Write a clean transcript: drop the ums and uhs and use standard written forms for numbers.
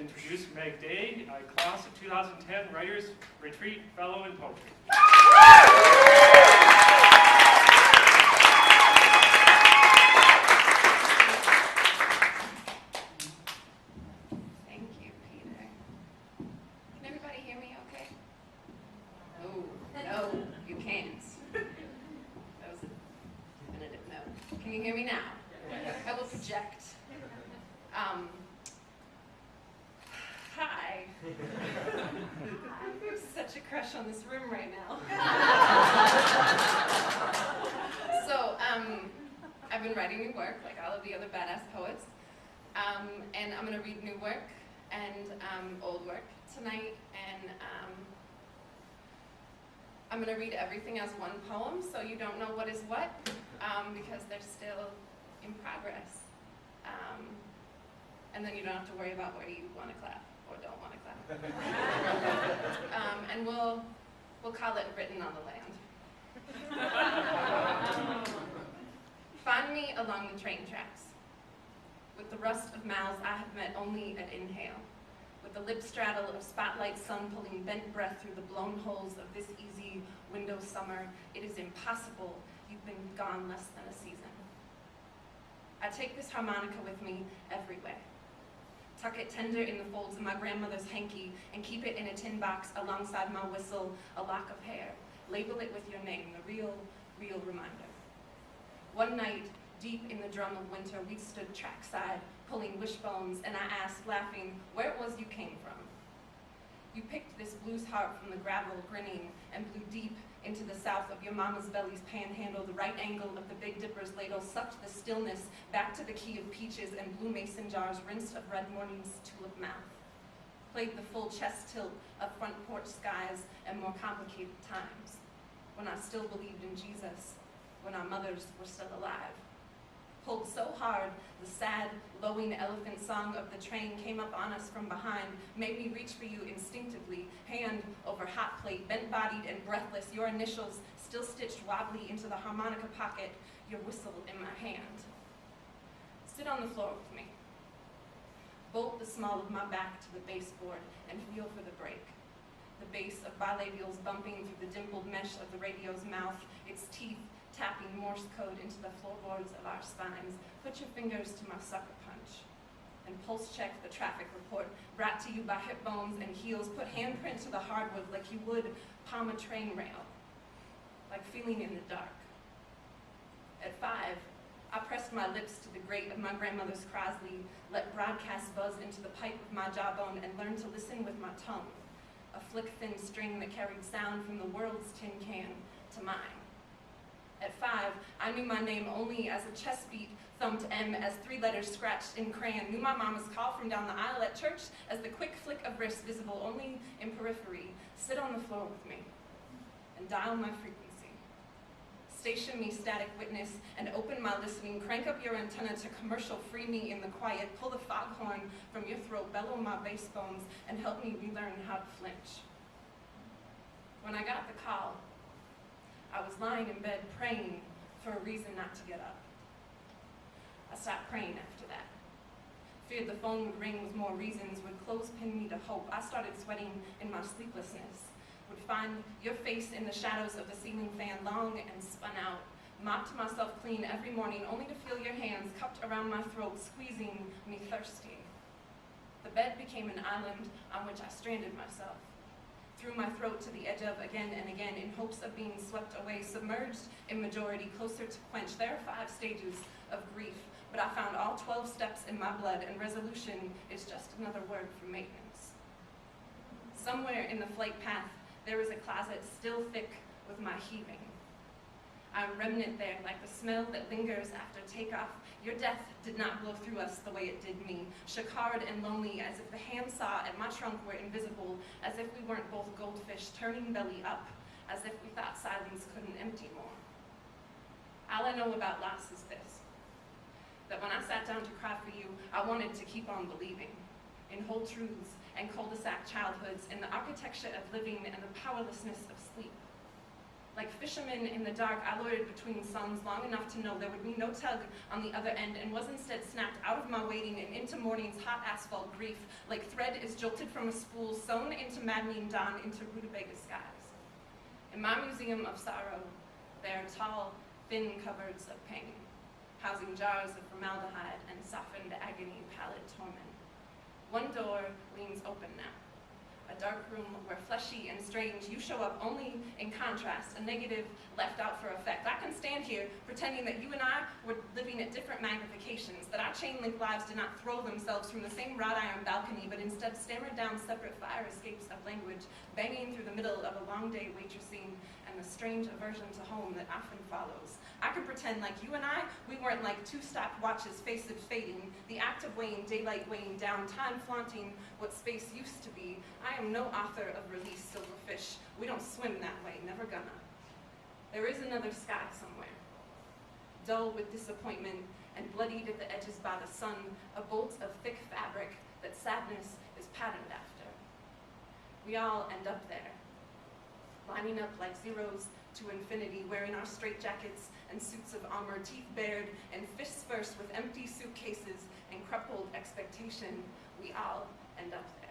introduce Meg Day, a class of 2010 Writers Retreat Fellow in Poetry. Thank you, Peter. Can everybody hear me okay? Oh, no, you can't. That was a definitive no. Can you hear me now? I will project. Hi. I have such a crush on this room right now. So, I've been writing new work like all of the other badass poets. And I'm going to read new work and old work tonight. And I'm going to read everything as one poem, so you don't know what is what, because they're still in progress. And then you don't have to worry about whether you want to clap or don't want to clap. And we'll call it Written on the Land. Find me along the train tracks, with the rust of mouths I have met only at inhale, with the lip straddle of spotlight sun pulling bent breath through the blown holes of this easy window summer. It is impossible you've been gone less than a season. I take this harmonica with me everywhere. Tuck it tender in the folds of my grandmother's hanky and keep it in a tin box alongside my whistle, a lock of hair. Label it with your name, the real reminder. One night, deep in the drum of winter, we stood trackside, pulling wishbones, and I asked, laughing, where it was you came from. You picked this blues harp from the gravel, grinning, and blew deep into the south of your mama's belly's panhandle. The right angle of the Big Dipper's ladle sucked the stillness back to the key of peaches and blue mason jars rinsed of red morning's tulip mouth. Played the full chest tilt of front porch skies and more complicated times, when I still believed in Jesus, when our mothers were still alive. Pulled so hard, the sad, lowing elephant song of the train came up on us from behind, made me reach for you instinctively, hand over hot plate, bent-bodied and breathless, your initials still stitched wobbly into the harmonica pocket, your whistle in my hand. Sit on the floor with me. Bolt the small of my back to the baseboard and feel for the break. The bass of bilabials bumping through the dimpled mesh of the radio's mouth, its teeth tapping Morse code into the floorboards of our spines. Put your fingers to my sucker punch and pulse check the traffic report brought to you by hip bones and heels. Put handprint to the hardwood like you would palm a train rail, like feeling in the dark. At 5, I pressed my lips to the grate of my grandmother's Crosley, let broadcast buzz into the pipe of my jawbone, and learned to listen with my tongue, a flick-thin string that carried sound from the world's tin can to mine. At 5, I knew my name only as a chest beat thumped M as 3 letters scratched in crayon. Knew my mama's call from down the aisle at church as the quick flick of wrist visible only in periphery. Sit on the floor with me and dial my frequency. Station me static witness and open my listening. Crank up your antenna to commercial free me in the quiet. Pull the foghorn from your throat, bellow my bass bones, and help me relearn how to flinch. When I got the call, I was lying in bed praying for a reason not to get up. I stopped praying after that. Feared the phone would ring with more reasons, would clothespin me to hope. I started sweating in my sleeplessness, would find your face in the shadows of the ceiling fan, long and spun out. Mopped myself clean every morning, only to feel your hands cupped around my throat, squeezing me thirsty. The bed became an island on which I stranded myself. Threw my throat to the edge of again and again in hopes of being swept away, submerged in majority, closer to quench. There are 5 stages of grief, but I found all 12 steps in my blood, and resolution is just another word for maintenance. Somewhere in the flight path, there is a closet still thick with my heaving. I'm remnant there, like the smell that lingers after takeoff. Your death did not blow through us the way it did me, chicard and lonely, as if the hand saw at my trunk were invisible, as if we weren't both goldfish turning belly up, as if we thought silence couldn't empty more. All I know about loss is this, that when I sat down to cry for you, I wanted to keep on believing in whole truths and cul-de-sac childhoods, in the architecture of living and the powerlessness of sleep. Like fishermen in the dark, I loitered between suns long enough to know there would be no tug on the other end, and was instead snapped out of my waiting and into morning's hot asphalt grief, like thread is jolted from a spool, sewn into maddening dawn, into rutabaga skies. In my museum of sorrow, there are tall, thin cupboards of pain, housing jars of formaldehyde and softened agony, pallid torment. One door leans open now. A dark room where fleshy and strange you show up only in contrast, a negative left out for effect. I can stand here pretending that you and I were living at different magnifications, that our chain-link lives did not throw themselves from the same wrought iron balcony, but instead stammered down separate fire escapes of language, banging through the middle of a long day waitressing and the strange aversion to home that often follows. I could pretend like you and I, we weren't like two stopwatches, faces fading, the act of weighing, daylight weighing down, time flaunting what space used to be. I am no author of Release Silverfish. We don't swim that way, never gonna. There is another sky somewhere, dull with disappointment and bloodied at the edges by the sun, a bolt of thick fabric that sadness is patterned after. We all end up there, lining up like zeros to infinity, wearing our straitjackets and suits of armor, teeth bared and fists first with empty suitcases and crumpled expectation. We all end up there.